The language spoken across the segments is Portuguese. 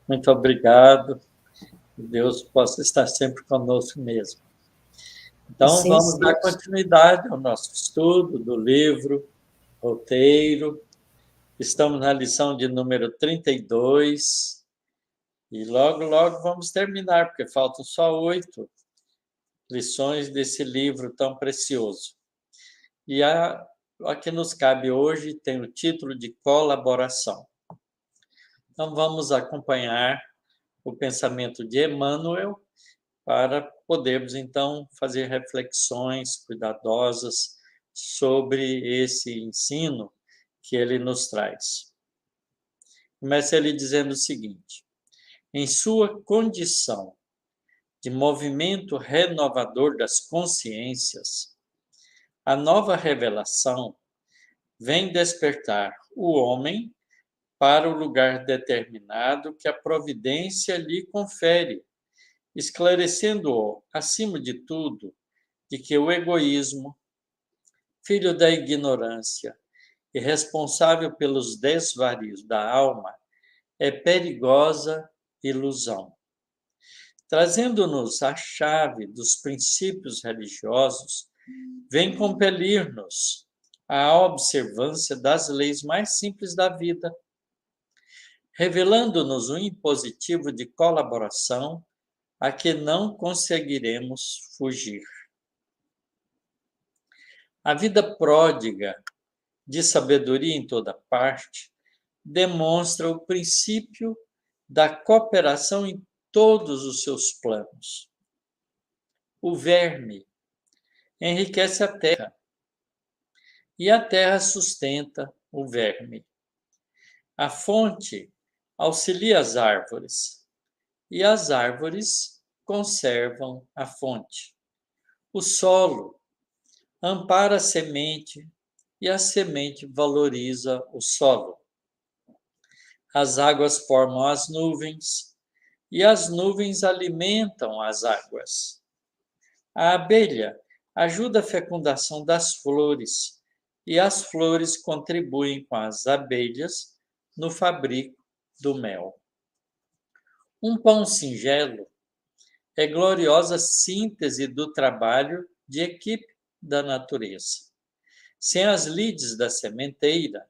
Muito obrigado. Que Deus possa estar sempre conosco mesmo. Então, Assim vamos dar seja. continuidade ao nosso estudo do livro Roteiro. Estamos na lição de número 32 e logo, logo vamos terminar, porque faltam só 8 lições desse livro tão precioso. E a que nos cabe hoje tem o título de Colaboração. Então, vamos acompanhar o pensamento de Emmanuel para podermos, então, fazer reflexões cuidadosas sobre esse ensino que ele nos traz. Começa ele dizendo o seguinte: em sua condição de movimento renovador das consciências, a nova revelação vem despertar o homem para o lugar determinado que a providência lhe confere, esclarecendo-o, acima de tudo, de que o egoísmo, filho da ignorância e responsável pelos desvarios da alma, é perigosa ilusão. Trazendo-nos a chave dos princípios religiosos, vem compelir-nos à observância das leis mais simples da vida, revelando-nos um impositivo de colaboração a que não conseguiremos fugir. A vida pródiga de sabedoria em toda parte demonstra o princípio da cooperação em todos os seus planos. O verme enriquece a terra e a terra sustenta o verme. A fonte auxilia as árvores e as árvores conservam a fonte. O solo ampara a semente e a semente valoriza o solo. As águas formam as nuvens e as nuvens alimentam as águas. A abelha ajuda a fecundação das flores e as flores contribuem com as abelhas no fabrico do mel. Um pão singelo é gloriosa síntese do trabalho de equipe da natureza. Sem as lides da sementeira,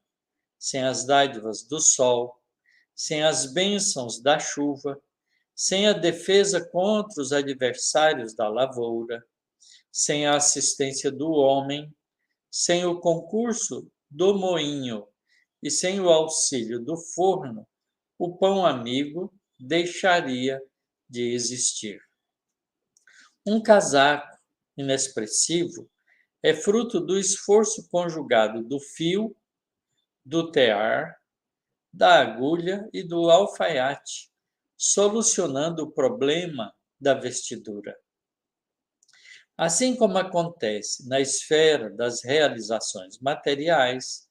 sem as dádivas do sol, sem as bênçãos da chuva, sem a defesa contra os adversários da lavoura, sem a assistência do homem, sem o concurso do moinho e sem o auxílio do forno, o pão amigo deixaria de existir. Um casaco inexpressivo é fruto do esforço conjugado do fio, do tear, da agulha e do alfaiate, solucionando o problema da vestidura. Assim como acontece na esfera das realizações materiais,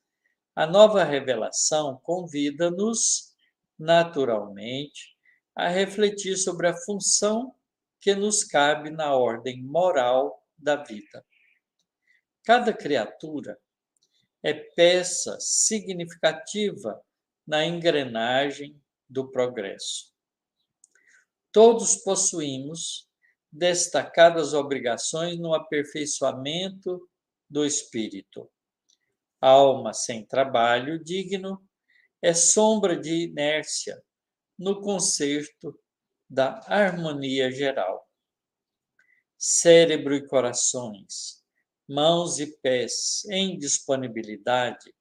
a nova revelação convida-nos, naturalmente, a refletir sobre a função que nos cabe na ordem moral da vida. Cada criatura é peça significativa na engrenagem do progresso. Todos possuímos destacadas obrigações no aperfeiçoamento do espírito. Alma sem trabalho digno é sombra de inércia no concerto da harmonia geral. Cérebro e corações, mãos e pés em disponibilidade,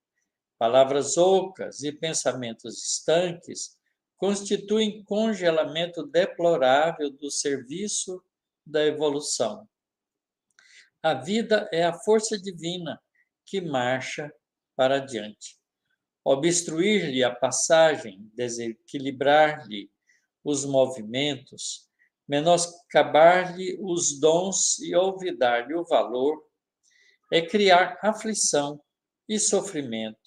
palavras ocas e pensamentos estanques constituem congelamento deplorável do serviço da evolução. A vida é a força divina que marcha para diante. Obstruir-lhe a passagem, desequilibrar-lhe os movimentos, menoscabar-lhe os dons e olvidar-lhe o valor, é criar aflição e sofrimento,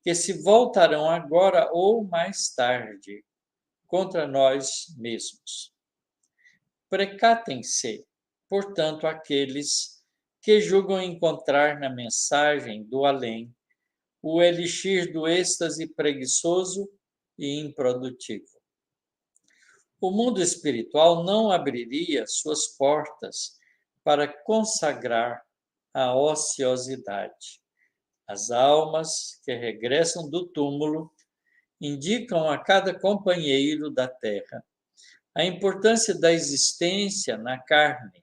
que se voltarão agora ou mais tarde contra nós mesmos. Precatem-se, portanto, aqueles que julgam encontrar na mensagem do além o elixir do êxtase preguiçoso e improdutivo. o mundo espiritual não abriria suas portas para consagrar a ociosidade. As almas que regressam do túmulo indicam a cada companheiro da terra a importância da existência na carne,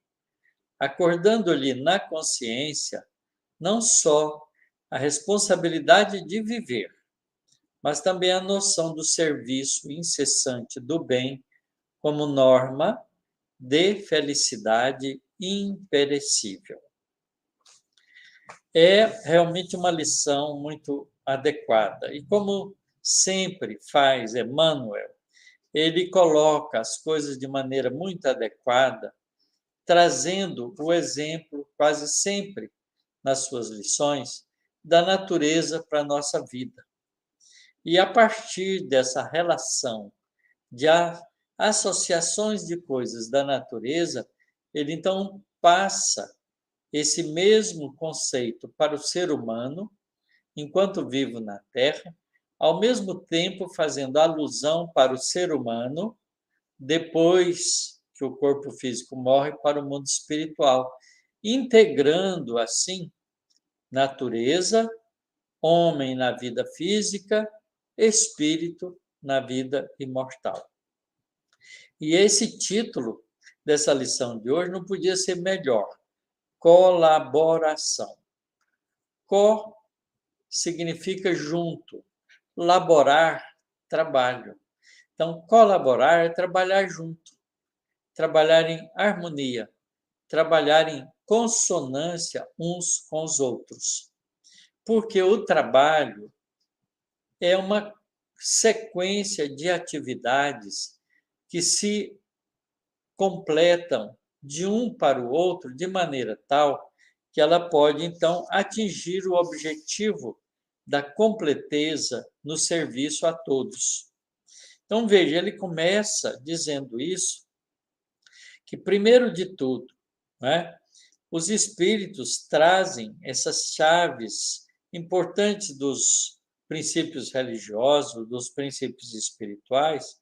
acordando-lhe na consciência não só a responsabilidade de viver, mas também a noção do serviço incessante do bem como norma de felicidade imperecível. É realmente uma lição muito adequada. E como sempre faz Emmanuel, ele coloca as coisas de maneira muito adequada, trazendo o exemplo quase sempre nas suas lições da natureza para a nossa vida. E a partir dessa relação de associações de coisas da natureza, ele então passa esse mesmo conceito para o ser humano, enquanto vivo na Terra, ao mesmo tempo fazendo alusão para o ser humano, depois que o corpo físico morre, para o mundo espiritual, integrando assim natureza, homem na vida física, espírito na vida imortal. E esse título dessa lição de hoje não podia ser melhor: colaboração. Co significa junto, laborar, trabalho. Então, colaborar é trabalhar junto, trabalhar em harmonia, trabalhar em consonância uns com os outros. Porque o trabalho é uma sequência de atividades que se completam de um para o outro de maneira tal que ela pode, então, atingir o objetivo da completeza no serviço a todos. Então, veja, ele começa dizendo isso, que, primeiro de tudo, né, os espíritos trazem essas chaves importantes dos princípios religiosos, dos princípios espirituais,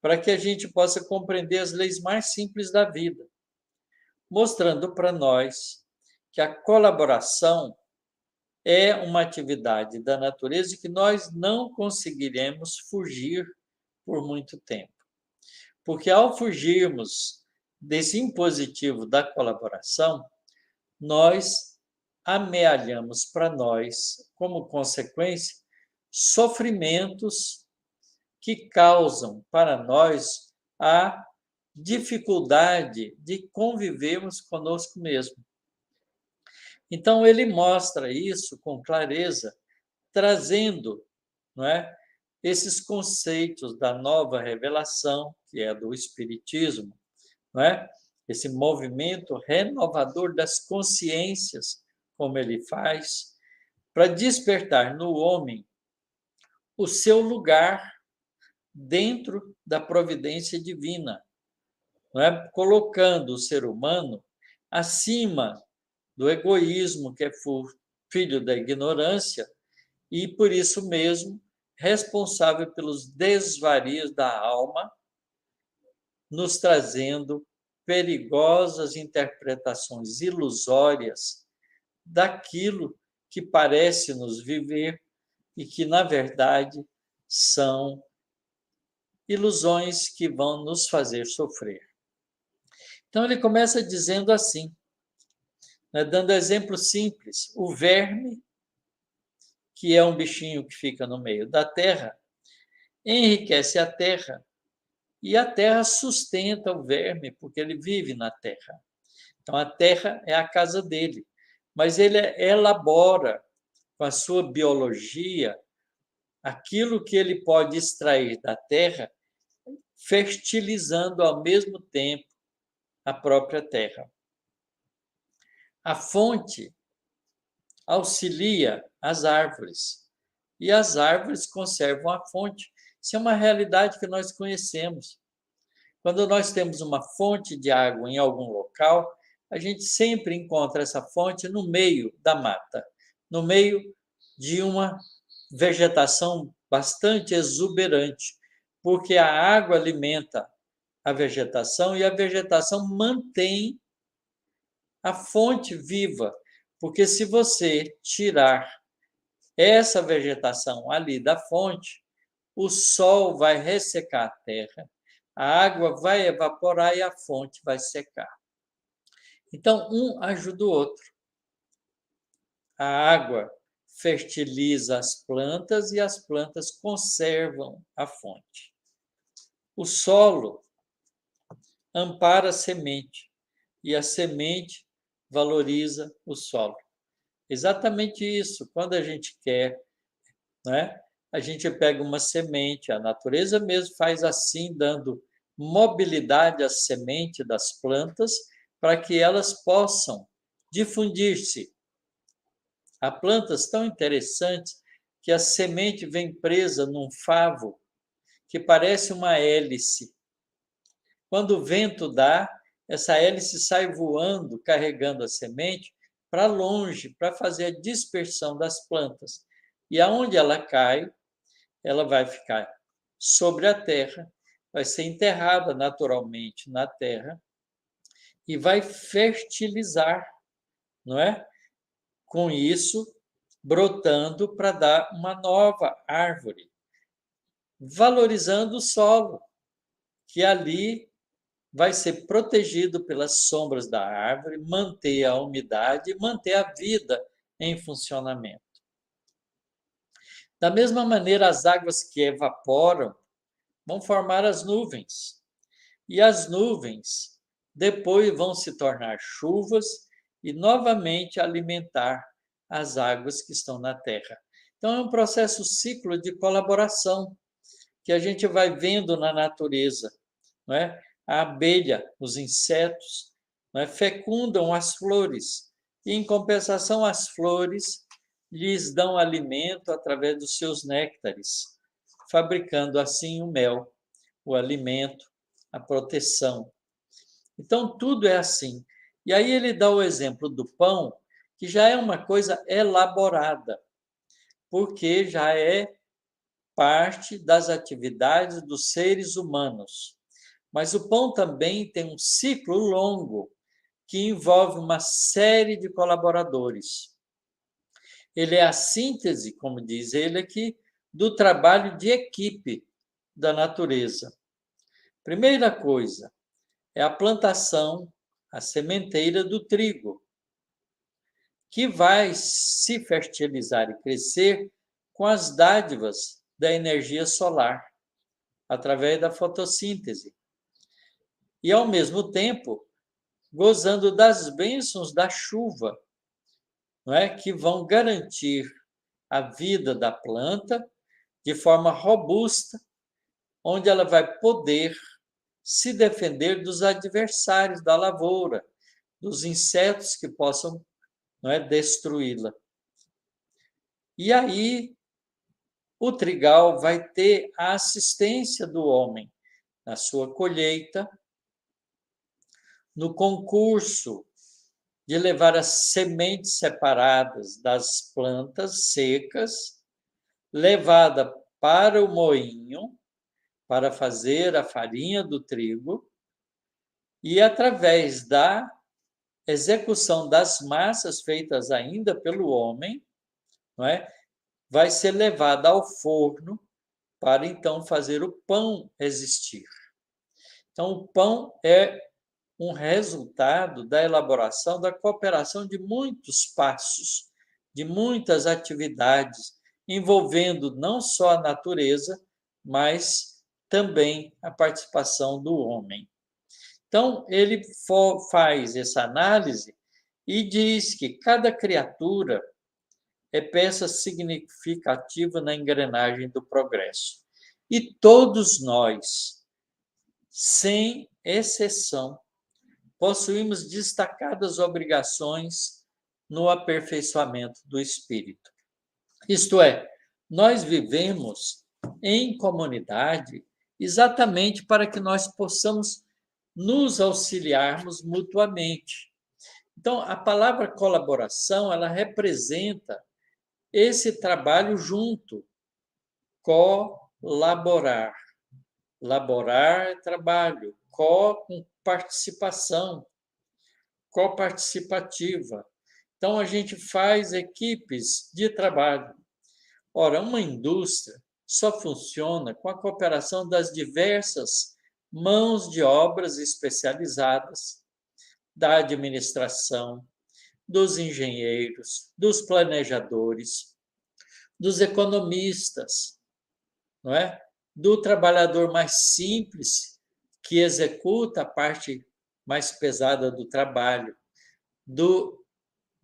para que a gente possa compreender as leis mais simples da vida, mostrando para nós que a colaboração é uma atividade da natureza que nós não conseguiremos fugir por muito tempo. Porque ao fugirmos desse impositivo da colaboração, nós amealhamos para nós, como consequência, sofrimentos que causam para nós a dificuldade de convivermos conosco mesmo. Então, ele mostra isso com clareza, trazendo, não é, esses conceitos da nova revelação, que é do Espiritismo, não é? Esse movimento renovador das consciências, como ele faz, para despertar no homem o seu lugar dentro da providência divina, não é? Colocando o ser humano acima do egoísmo, que é filho da ignorância, e por isso mesmo responsável pelos desvarios da alma, nos trazendo perigosas interpretações ilusórias daquilo que parece nos viver e que, na verdade, são ilusões que vão nos fazer sofrer. Então, ele começa dizendo assim, né, dando exemplo simples: o verme, que é um bichinho que fica no meio da terra, enriquece a terra, e a terra sustenta o verme, porque ele vive na terra. Então, a terra é a casa dele, mas ele elabora com a sua biologia aquilo que ele pode extrair da terra, fertilizando ao mesmo tempo a própria terra. A fonte auxilia as árvores, e as árvores conservam a fonte. Isso é uma realidade que nós conhecemos. Quando nós temos uma fonte de água em algum local, a gente sempre encontra essa fonte no meio da mata, no meio de uma vegetação bastante exuberante, porque a água alimenta a vegetação e a vegetação mantém a fonte viva. Porque se você tirar essa vegetação ali da fonte, o sol vai ressecar a terra, a água vai evaporar e a fonte vai secar. Então, um ajuda o outro. A água fertiliza as plantas e as plantas conservam a fonte. O solo ampara a semente e a semente valoriza o solo. Exatamente isso. Quando a gente quer, né, a gente pega uma semente, a natureza mesmo faz assim, dando mobilidade à semente das plantas para que elas possam difundir-se. Há plantas tão interessantes que a semente vem presa num favo que parece uma hélice. Quando o vento dá, essa hélice sai voando, carregando a semente para longe, para fazer a dispersão das plantas. E aonde ela cai, ela vai ficar sobre a terra, vai ser enterrada naturalmente na terra e vai fertilizar, não é? Com isso, brotando para dar uma nova árvore, valorizando o solo, que ali vai ser protegido pelas sombras da árvore, manter a umidade e manter a vida em funcionamento. Da mesma maneira, as águas que evaporam vão formar as nuvens. E as nuvens depois vão se tornar chuvas e novamente alimentar as águas que estão na terra. Então, é um processo ciclo de colaboração que a gente vai vendo na natureza, não é? A abelha, os insetos, não é? Fecundam as flores e, em compensação, as flores lhes dão alimento através dos seus néctares, fabricando assim o mel, o alimento, a proteção. Então, tudo é assim. E aí ele dá o exemplo do pão, que já é uma coisa elaborada, porque já é parte das atividades dos seres humanos. Mas o pão também tem um ciclo longo, que envolve uma série de colaboradores. Ele é a síntese, como diz ele aqui, do trabalho de equipe da natureza. Primeira coisa é a plantação, a sementeira do trigo, que vai se fertilizar e crescer com as dádivas da energia solar, através da fotossíntese. E, ao mesmo tempo, gozando das bênçãos da chuva, não é? Que vão garantir a vida da planta de forma robusta, onde ela vai poder se defender dos adversários da lavoura, dos insetos que possam, não é, destruí-la. E aí o trigal vai ter a assistência do homem na sua colheita, no concurso de levar as sementes separadas das plantas secas, levada para o moinho, para fazer a farinha do trigo, e através da execução das massas feitas ainda pelo homem, não é? Vai ser levada ao forno para então fazer o pão existir. Então, o pão é um resultado da elaboração, da cooperação de muitos passos, de muitas atividades, envolvendo não só a natureza, mas também a participação do homem. Então, ele faz essa análise e diz que cada criatura é peça significativa na engrenagem do progresso. E todos nós, sem exceção, possuímos destacadas obrigações no aperfeiçoamento do espírito. Isto é, nós vivemos em comunidade exatamente para que nós possamos nos auxiliarmos mutuamente. Então, a palavra colaboração, ela representa esse trabalho junto, colaborar, Laborar é trabalho, com participação, coparticipativa. Então, a gente faz equipes de trabalho. Ora, uma indústria só funciona com a cooperação das diversas mãos de obras especializadas, da administração, dos engenheiros, dos planejadores, dos economistas, não é? Do trabalhador mais simples, que executa a parte mais pesada do trabalho, do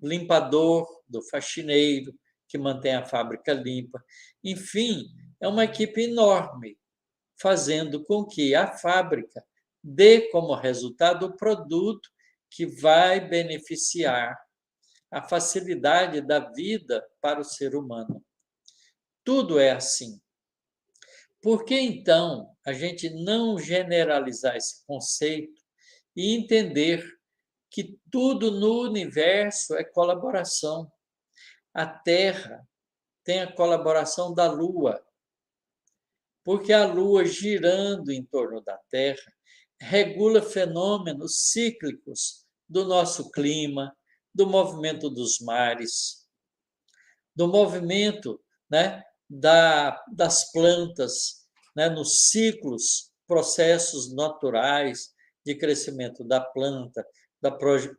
limpador, do faxineiro, que mantém a fábrica limpa. Enfim, é uma equipe enorme, fazendo com que a fábrica dê como resultado o produto que vai beneficiar a facilidade da vida para o ser humano. Tudo é assim. Por que, então, a gente não generalizar esse conceito e entender que tudo no universo é colaboração? A Terra tem a colaboração da Lua, porque a Lua, girando em torno da Terra, regula fenômenos cíclicos do nosso clima, do movimento dos mares, do movimento, né, das plantas, né, nos ciclos, processos naturais de crescimento da planta, da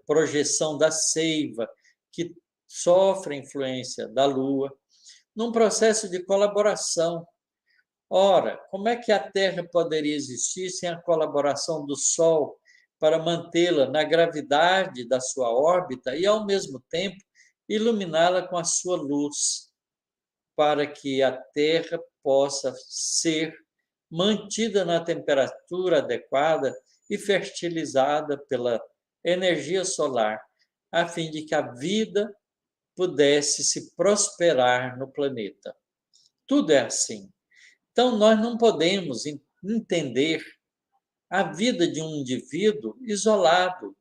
projeção da seiva, que sofre a influência da Lua, num processo de colaboração. Ora, como é que a Terra poderia existir sem a colaboração do Sol para mantê-la na gravidade da sua órbita e, ao mesmo tempo, iluminá-la com a sua luz, para que a Terra possa ser mantida na temperatura adequada e fertilizada pela energia solar, a fim de que a vida pudesse se prosperar no planeta. Tudo é assim. Então, nós não podemos entender a vida de um indivíduo isolado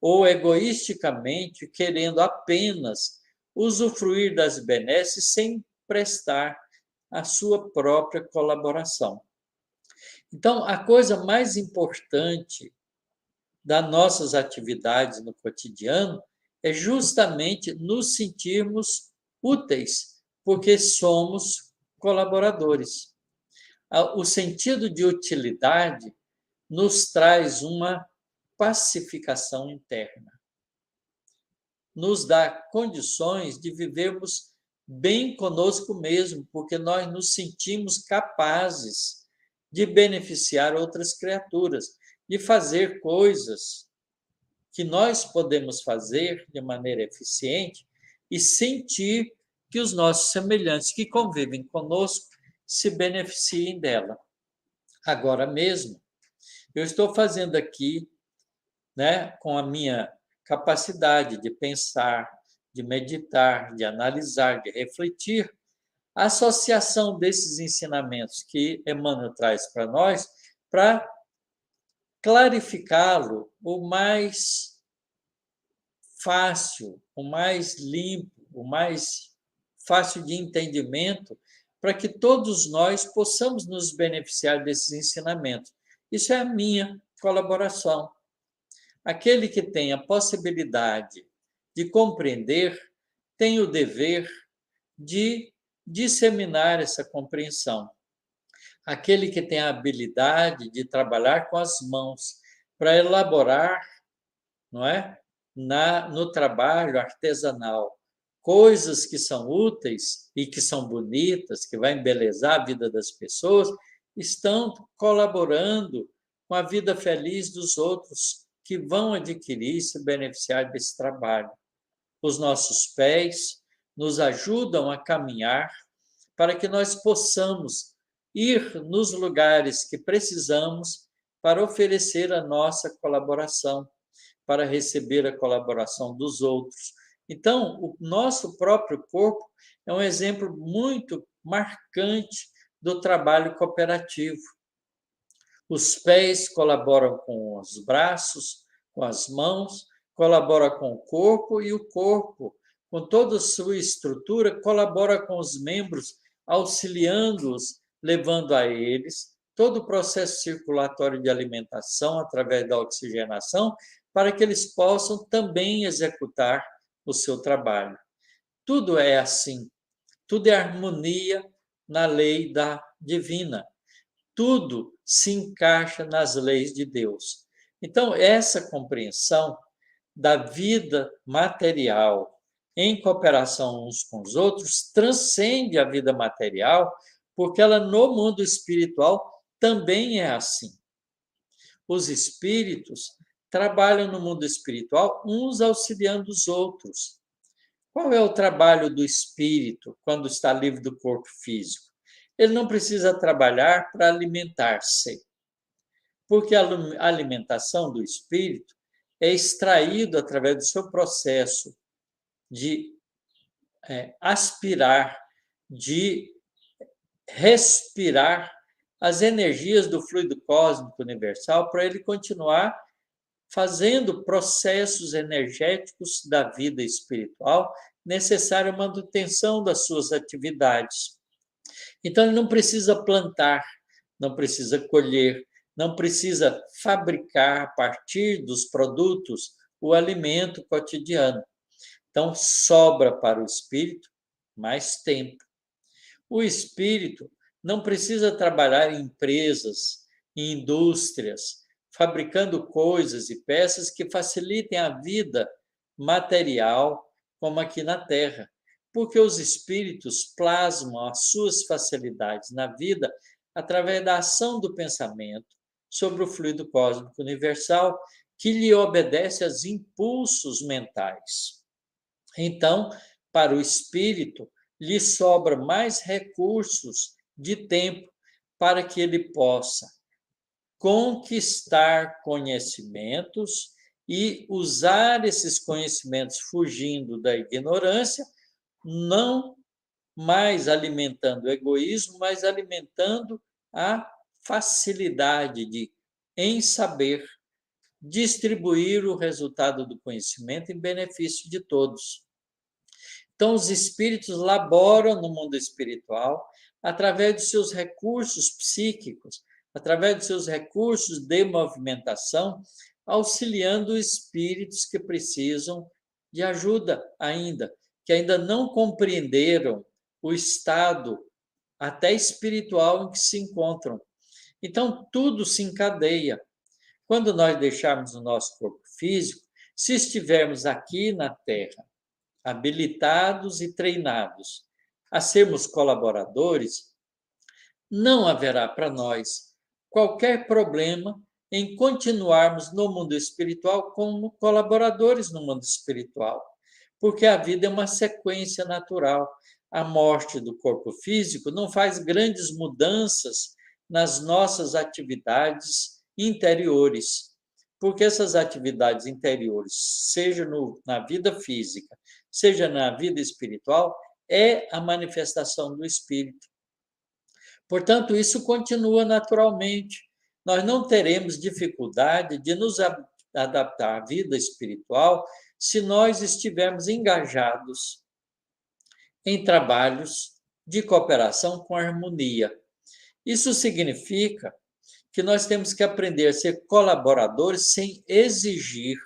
ou egoisticamente querendo apenas usufruir das benesses sem prestar a sua própria colaboração. Então, a coisa mais importante das nossas atividades no cotidiano é justamente nos sentirmos úteis, porque somos colaboradores. O sentido de utilidade nos traz uma pacificação interna, nos dá condições de vivermos bem conosco mesmo, porque nós nos sentimos capazes de beneficiar outras criaturas, de fazer coisas que nós podemos fazer de maneira eficiente e sentir que os nossos semelhantes que convivem conosco se beneficiem dela. Agora mesmo, eu estou fazendo aqui, né, com a minha capacidade de pensar, de meditar, de analisar, de refletir, a associação desses ensinamentos que Emmanuel traz para nós, para clarificá-lo o mais fácil, o mais limpo, o mais fácil de entendimento, para que todos nós possamos nos beneficiar desses ensinamentos. Isso é a minha colaboração. Aquele que tem a possibilidade de compreender tem o dever de disseminar essa compreensão. Aquele que tem a habilidade de trabalhar com as mãos para elaborar, não é? No trabalho artesanal, coisas que são úteis e que são bonitas, que vai embelezar a vida das pessoas, estão colaborando com a vida feliz dos outros que vão adquirir e se beneficiar desse trabalho. Os nossos pés nos ajudam a caminhar para que nós possamos ir nos lugares que precisamos para oferecer a nossa colaboração, para receber a colaboração dos outros. Então, o nosso próprio corpo é um exemplo muito marcante do trabalho cooperativo. Os pés colaboram com os braços, com as mãos, colabora com o corpo, e o corpo, com toda a sua estrutura, colabora com os membros, auxiliando-os, levando a eles todo o processo circulatório de alimentação através da oxigenação, para que eles possam também executar o seu trabalho. Tudo é assim, tudo é harmonia na lei da divina. Tudo se encaixa nas leis de Deus. Então, essa compreensão da vida material em cooperação uns com os outros transcende a vida material, porque ela no mundo espiritual também é assim. Os espíritos trabalham no mundo espiritual uns auxiliando os outros. Qual é o trabalho do espírito quando está livre do corpo físico? Ele não precisa trabalhar para alimentar-se, porque a alimentação do espírito é extraído através do seu processo de aspirar, de respirar as energias do fluido cósmico universal para ele continuar fazendo processos energéticos da vida espiritual necessária à manutenção das suas atividades. Então, ele não precisa plantar, não precisa colher, não precisa fabricar a partir dos produtos o alimento cotidiano. Então, sobra para o espírito mais tempo. O espírito não precisa trabalhar em empresas, em indústrias, fabricando coisas e peças que facilitem a vida material, como aqui na Terra, porque os espíritos plasmam as suas facilidades na vida através da ação do pensamento sobre o fluido cósmico universal, que lhe obedece aos impulsos mentais. Então, para o espírito, lhe sobra mais recursos de tempo para que ele possa conquistar conhecimentos e usar esses conhecimentos fugindo da ignorância, não mais alimentando o egoísmo, mas alimentando a facilidade de, em saber, distribuir o resultado do conhecimento em benefício de todos. Então, os espíritos laboram no mundo espiritual através de seus recursos psíquicos, através de seus recursos de movimentação, auxiliando espíritos que precisam de ajuda ainda, que ainda não compreenderam o estado até espiritual em que se encontram. Então, tudo se encadeia. Quando nós deixarmos o nosso corpo físico, se estivermos aqui na Terra, habilitados e treinados a sermos colaboradores, não haverá para nós qualquer problema em continuarmos no mundo espiritual como colaboradores no mundo espiritual, porque a vida é uma sequência natural. A morte do corpo físico não faz grandes mudanças nas nossas atividades interiores, porque essas atividades interiores, seja na vida física, seja na vida espiritual, é a manifestação do espírito. Portanto, isso continua naturalmente. Nós não teremos dificuldade de nos adaptar à vida espiritual se nós estivermos engajados em trabalhos de cooperação com harmonia. Isso significa que nós temos que aprender a ser colaboradores sem exigir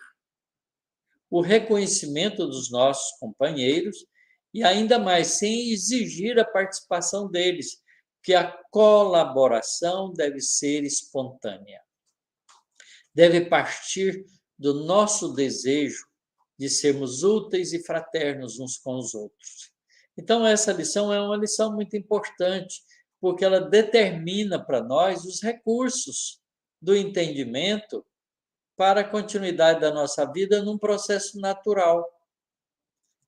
o reconhecimento dos nossos companheiros e ainda mais sem exigir a participação deles, que a colaboração deve ser espontânea. Deve partir do nosso desejo de sermos úteis e fraternos uns com os outros. Então, essa lição é uma lição muito importante, porque ela determina para nós os recursos do entendimento para a continuidade da nossa vida num processo natural.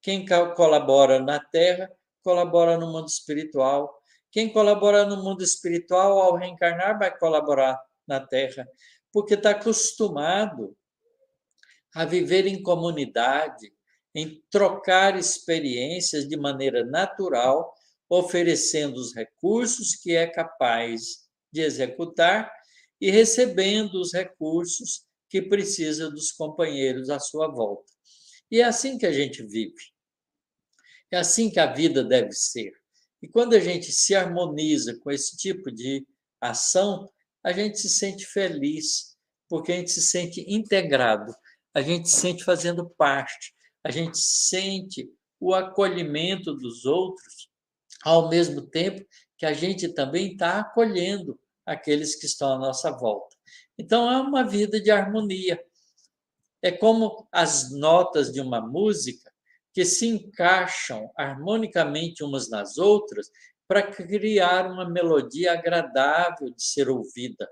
Quem colabora na Terra, colabora no mundo espiritual. Quem colabora no mundo espiritual, ao reencarnar, vai colaborar na Terra, porque está acostumado a viver em comunidade, em trocar experiências de maneira natural, oferecendo os recursos que é capaz de executar e recebendo os recursos que precisa dos companheiros à sua volta. E é assim que a gente vive. É assim que a vida deve ser. E quando a gente se harmoniza com esse tipo de ação, a gente se sente feliz, porque a gente se sente integrado, a gente se sente fazendo parte, a gente sente o acolhimento dos outros, ao mesmo tempo que a gente também está acolhendo aqueles que estão à nossa volta. Então, é uma vida de harmonia. É como as notas de uma música que se encaixam harmonicamente umas nas outras para criar uma melodia agradável de ser ouvida.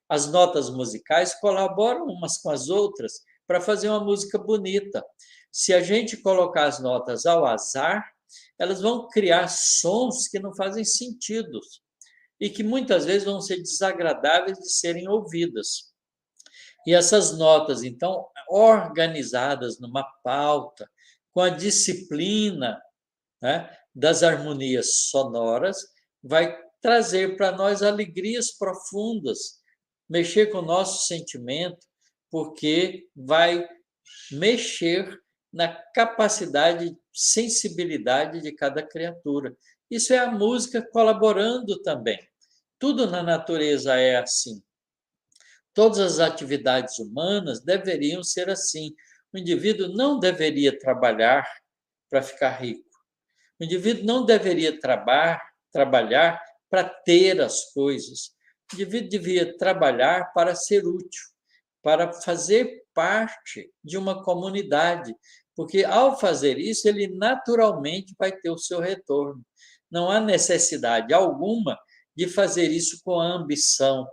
As notas musicais colaboram umas com as outras para fazer uma música bonita. Se a gente colocar as notas ao azar, elas vão criar sons que não fazem sentido e que muitas vezes vão ser desagradáveis de serem ouvidas. E essas notas, então, organizadas numa pauta, com a disciplina, né, das harmonias sonoras, vai trazer para nós alegrias profundas, mexer com o nosso sentimento, porque vai mexer na capacidade, sensibilidade de cada criatura. Isso é a música colaborando também. Tudo na natureza é assim. Todas as atividades humanas deveriam ser assim. O indivíduo não deveria trabalhar para ficar rico. O indivíduo não deveria trabalhar para ter as coisas. O indivíduo devia trabalhar para ser útil, para fazer parte de uma comunidade, porque ao fazer isso, ele naturalmente vai ter o seu retorno. Não há necessidade alguma de fazer isso com a ambição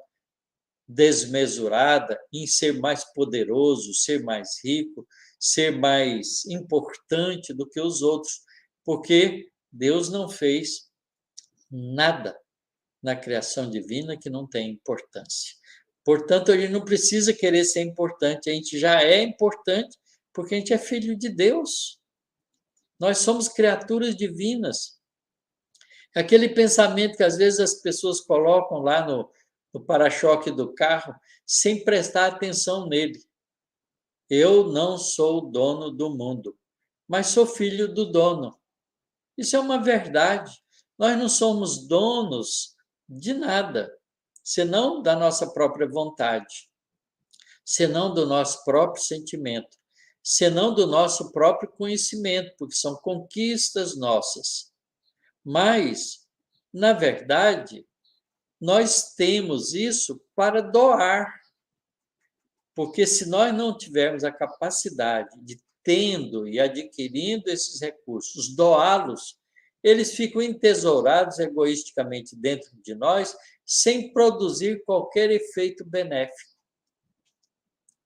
desmesurada em ser mais poderoso, ser mais rico, ser mais importante do que os outros, porque Deus não fez nada na criação divina que não tem importância. Portanto, a gente não precisa querer ser importante, a gente já é importante porque a gente é filho de Deus. Nós somos criaturas divinas. Aquele pensamento que às vezes as pessoas colocam lá no para-choque do carro sem prestar atenção nele. Eu não sou o dono do mundo, mas sou filho do dono. Isso é uma verdade. Nós não somos donos de nada, senão da nossa própria vontade, senão do nosso próprio sentimento, senão do nosso próprio conhecimento, porque são conquistas nossas. Mas, na verdade, nós temos isso para doar. Porque se nós não tivermos a capacidade de, tendo e adquirindo esses recursos, doá-los, eles ficam entesourados egoisticamente dentro de nós, sem produzir qualquer efeito benéfico.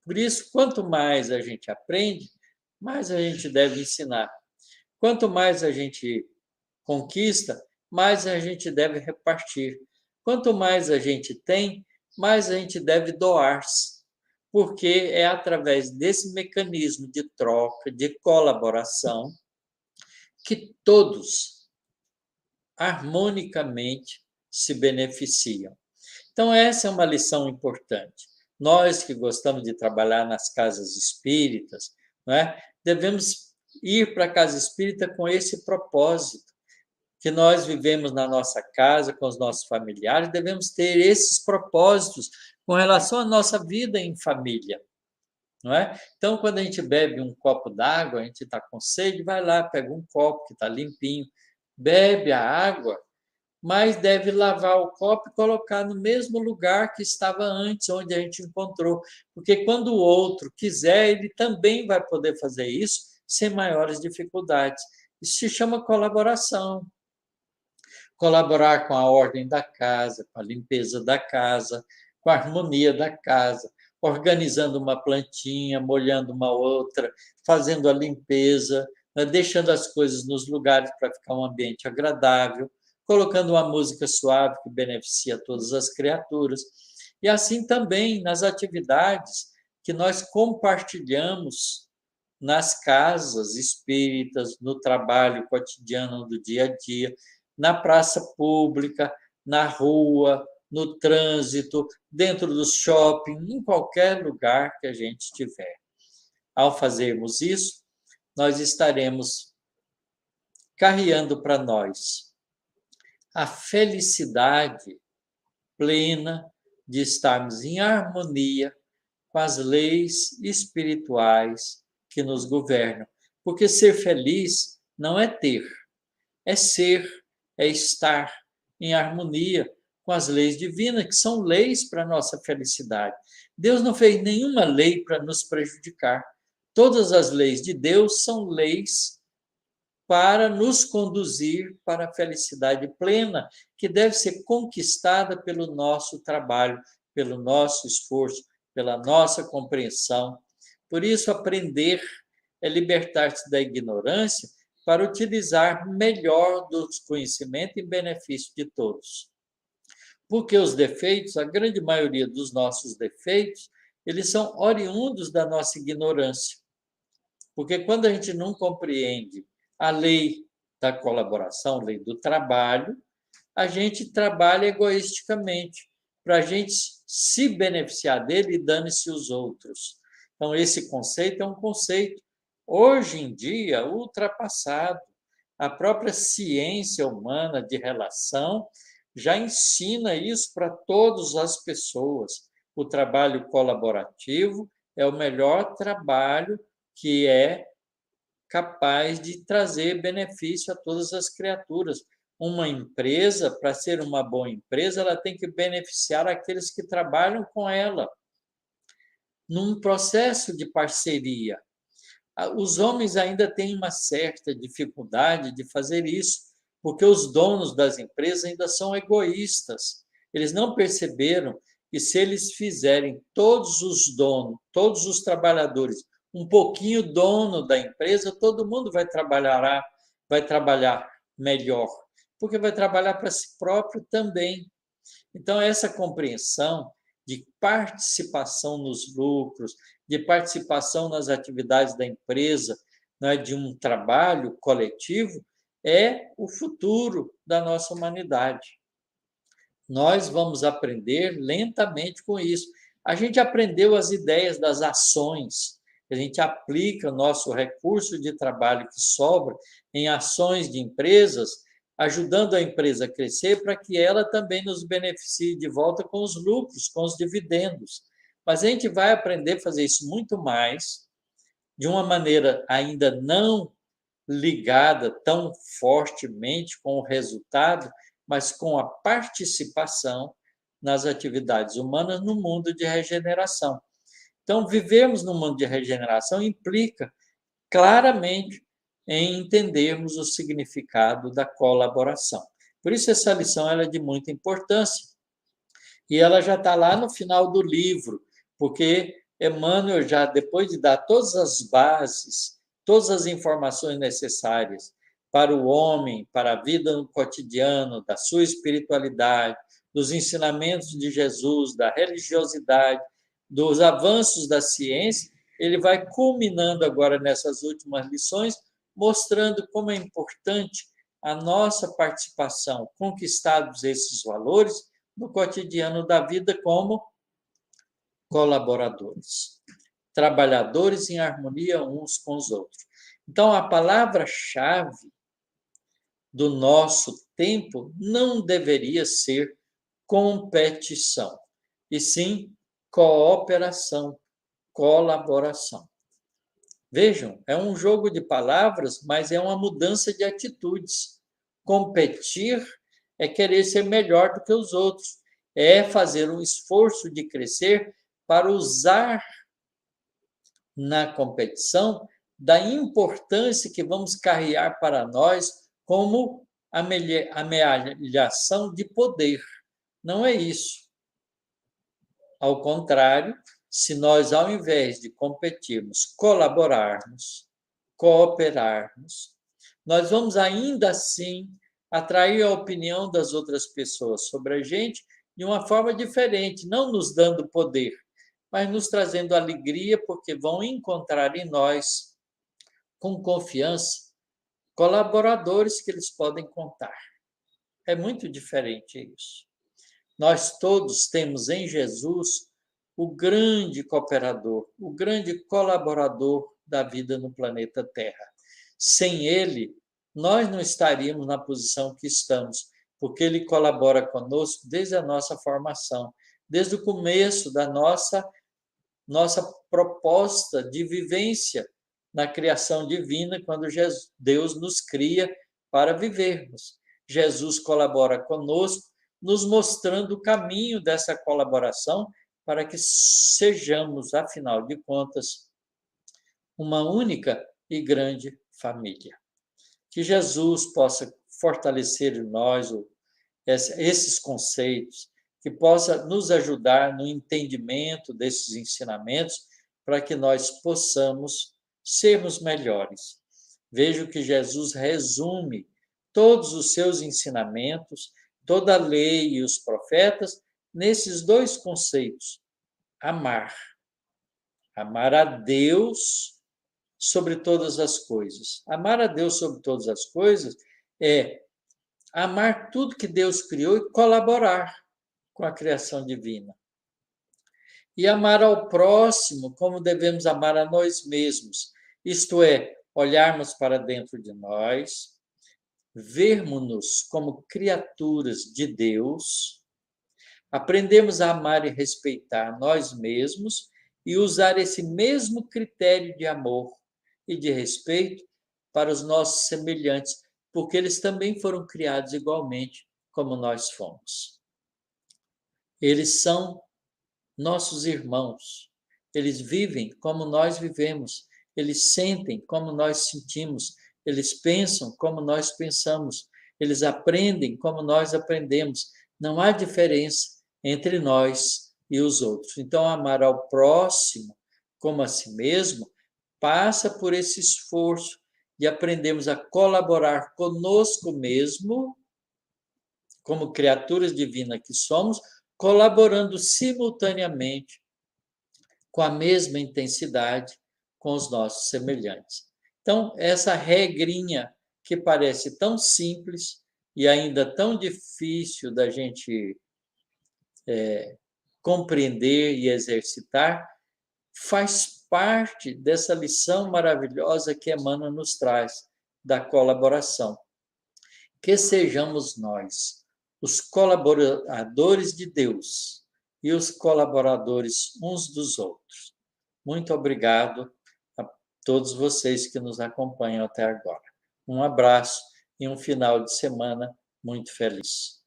Por isso, quanto mais a gente aprende, mais a gente deve ensinar. Quanto mais a gente conquista, mais a gente deve repartir. Quanto mais a gente tem, mais a gente deve doar-se, porque é através desse mecanismo de troca, de colaboração, que todos harmonicamente se beneficiam. Então, essa é uma lição importante. Nós que gostamos de trabalhar nas casas espíritas, não é? Devemos ir para a casa espírita com esse propósito, que nós vivemos na nossa casa, com os nossos familiares, devemos ter esses propósitos com relação à nossa vida em família, não é? Então, quando a gente bebe um copo d'água, a gente está com sede, vai lá, pega um copo que está limpinho, bebe a água, mas deve lavar o copo e colocar no mesmo lugar que estava antes, onde a gente encontrou, porque quando o outro quiser, ele também vai poder fazer isso sem maiores dificuldades. Isso se chama colaboração. Colaborar com a ordem da casa, com a limpeza da casa, com a harmonia da casa, organizando uma plantinha, molhando uma outra, fazendo a limpeza, deixando as coisas nos lugares para ficar um ambiente agradável, colocando uma música suave que beneficia todas as criaturas. E assim também nas atividades que nós compartilhamos nas casas espíritas, no trabalho cotidiano do dia a dia, na praça pública, na rua, no trânsito, dentro do shopping, em qualquer lugar que a gente estiver. Ao fazermos isso, nós estaremos carreando para nós a felicidade plena de estarmos em harmonia com as leis espirituais que nos governam. Porque ser feliz não é ter, é ser, é estar em harmonia com as leis divinas, que são leis para a nossa felicidade. Deus não fez nenhuma lei para nos prejudicar. Todas as leis de Deus são leis para nos conduzir para a felicidade plena, que deve ser conquistada pelo nosso trabalho, pelo nosso esforço, pela nossa compreensão. Por isso, aprender é libertar-se da ignorância para utilizar melhor dos conhecimentos em benefício de todos. Porque os defeitos, a grande maioria dos nossos defeitos, eles são oriundos da nossa ignorância. Porque quando a gente não compreende a lei da colaboração, a lei do trabalho, a gente trabalha egoisticamente, para a gente se beneficiar dele e dane-se os outros. Então, esse conceito é um conceito, hoje em dia, ultrapassado. A própria ciência humana de relação já ensina isso para todas as pessoas. O trabalho colaborativo é o melhor trabalho que é capaz de trazer benefício a todas as criaturas. Uma empresa, para ser uma boa empresa, ela tem que beneficiar aqueles que trabalham com ela, num processo de parceria. Os homens ainda têm uma certa dificuldade de fazer isso, porque os donos das empresas ainda são egoístas. Eles não perceberam que se eles fizerem todos os donos, todos os trabalhadores, um pouquinho dono da empresa, todo mundo vai trabalhar melhor, porque vai trabalhar para si próprio também. Então, essa compreensão de participação nos lucros, de participação nas atividades da empresa, né, de um trabalho coletivo, é o futuro da nossa humanidade. Nós vamos aprender lentamente com isso. A gente aprendeu as ideias das ações, a gente aplica o nosso recurso de trabalho que sobra em ações de empresas, ajudando a empresa a crescer para que ela também nos beneficie de volta com os lucros, com os dividendos. Mas a gente vai aprender a fazer isso muito mais, de uma maneira ainda não ligada tão fortemente com o resultado, mas com a participação nas atividades humanas no mundo de regeneração. Então, vivermos no mundo de regeneração implica claramente em entendermos o significado da colaboração. Por isso, essa lição ela é de muita importância. E ela já está lá no final do livro, porque Emmanuel, já depois de dar todas as bases, todas as informações necessárias para o homem, para a vida no cotidiano, da sua espiritualidade, dos ensinamentos de Jesus, da religiosidade, dos avanços da ciência, ele vai culminando agora nessas últimas lições, mostrando como é importante a nossa participação, conquistados esses valores no cotidiano da vida como colaboradores, trabalhadores em harmonia uns com os outros. Então, a palavra-chave do nosso tempo não deveria ser competição, e sim cooperação, colaboração. Vejam, é um jogo de palavras, mas é uma mudança de atitudes. Competir é querer ser melhor do que os outros, é fazer um esforço de crescer para usar na competição da importância que vamos carregar para nós como ameaçação de poder. Não é isso. Ao contrário, se nós, ao invés de competirmos, colaborarmos, cooperarmos, nós vamos ainda assim atrair a opinião das outras pessoas sobre a gente de uma forma diferente, não nos dando poder, mas nos trazendo alegria, porque vão encontrar em nós, com confiança, colaboradores que eles podem contar. É muito diferente isso. Nós todos temos em Jesus o grande cooperador, o grande colaborador da vida no planeta Terra. Sem ele, nós não estaríamos na posição que estamos, porque Ele colabora conosco desde a nossa formação, desde o começo da nossa proposta de vivência na criação divina, quando Deus nos cria para vivermos. Jesus colabora conosco, nos mostrando o caminho dessa colaboração para que sejamos, afinal de contas, uma única e grande família. Que Jesus possa fortalecer em nós esses conceitos, que possa nos ajudar no entendimento desses ensinamentos, para que nós possamos sermos melhores. Vejo que Jesus resume todos os seus ensinamentos, toda a lei e os profetas, nesses dois conceitos: amar. Amar a Deus sobre todas as coisas. Amar a Deus sobre todas as coisas é amar tudo que Deus criou e colaborar com a criação divina. E amar ao próximo como devemos amar a nós mesmos, isto é, olharmos para dentro de nós, vermos-nos como criaturas de Deus, aprendemos a amar e respeitar nós mesmos e usar esse mesmo critério de amor e de respeito para os nossos semelhantes, porque eles também foram criados igualmente como nós fomos. Eles são nossos irmãos. Eles vivem como nós vivemos. Eles sentem como nós sentimos. Eles pensam como nós pensamos. Eles aprendem como nós aprendemos. Não há diferença entre nós e os outros. Então, amar ao próximo como a si mesmo passa por esse esforço de aprendermos a colaborar conosco mesmo, como criaturas divinas que somos, colaborando simultaneamente, com a mesma intensidade, com os nossos semelhantes. Então, essa regrinha que parece tão simples e ainda tão difícil da gente compreender e exercitar, faz parte dessa lição maravilhosa que Emmanuel nos traz, da colaboração. Que sejamos nós os colaboradores de Deus e os colaboradores uns dos outros. Muito obrigado a todos vocês que nos acompanham até agora. Um abraço e um final de semana muito feliz.